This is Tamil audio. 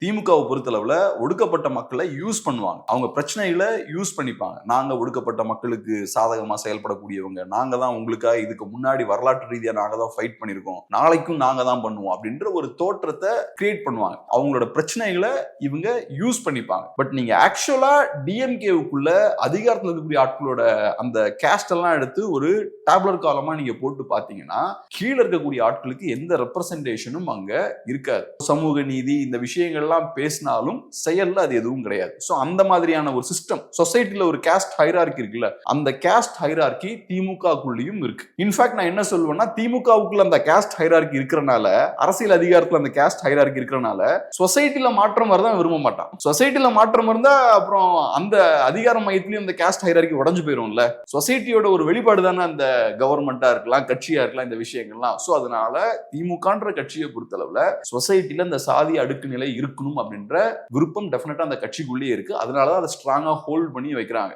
திமுகவை பொறுத்தளவுல ஒடுக்கப்பட்ட மக்களை யூஸ் பண்ணுவாங்க. அவங்க பிரச்சனைகளை யூஸ் பண்ணிப்பாங்க. நாங்க ஒடுக்கப்பட்ட மக்களுக்கு சாதகமா செயல்படக்கூடியவங்க, நாங்க தான் உங்களுக்காக இதுக்கு முன்னாடி வரலாற்று ரீதியா நாங்க தான் ஃபைட் பண்ணிருக்கோம், நாளைக்கும் நாங்க தான் பண்ணுவோம் அப்படின்ற ஒரு தோற்றத்தை கிரியேட் பண்ணுவாங்க. அவங்களோட பிரச்சனைகளை இவங்க யூஸ் பண்ணிப்பாங்க. பட் நீங்க ஆக்சுவலா டிஎம்கேவுக்குள்ள அதிகாரத்தில் இருக்கக்கூடிய ஆட்களோட அந்த கேஸ்ட் எல்லாம் எடுத்து ஒரு டேப்லர் காலமா நீங்க போட்டு பாத்தீங்கன்னா கீழே இருக்கக்கூடிய ஆட்களுக்கு எந்த ரெப்ரசன்டேஷனும் அங்க இருக்காது. சமூக நீதி இந்த விஷயங்கள் எல்லாம் பேசினாலும் செயல்ல அது எதுவும் கிடையாது. சோ அந்த மாதிரியான ஒரு சிஸ்டம் சொசைட்டில ஒரு காஸ்ட் ஹைரார்கி இருக்குல்ல, அந்த காஸ்ட் ஹைரார்கி திமுகக்குள்ளேயும் இருக்கு. இன்ஃபேக்ட் நான் என்ன சொல்லுவேன்னா, திமுகவுக்குள்ள அந்த காஸ்ட் ஹைரார்கி இருக்கிறனால, அரசியல் அதிகாரத்துல அந்த காஸ்ட் ஹைரார்கி இருக்கிறனால சொசைட்டில மாற்றம் வரதான் விரும்ப மாட்டான். சொசைட்டில மாற்றம் இருந்தா அப்புறம் அந்த அதிகார மையத்திலயும் அந்த காஸ்ட் ஹைரார்கி உடைஞ்சு போயிரும்ல. சொசைட்டியோட ஒரு வெளிப்பாடு தானே அந்த கவர்மெண்டா இருக்கலாம், கட்சியா இருக்கலாம், இந்த விஷயங்கள்லாம். சோ அதனால திமுகன்ற கட்சியை பொறுத்தளவுல சொசைட்டில இந்த சாதி அடுக்கு நிலை இருக்கணும் அப்படின்ற விருப்பம் டெஃபினட்டா அந்த கட்சிக்குள்ளேயே இருக்கு. அதனாலதான் அதை ஸ்ட்ராங்கா ஹோல்ட் பண்ணி வைக்கிறாங்க.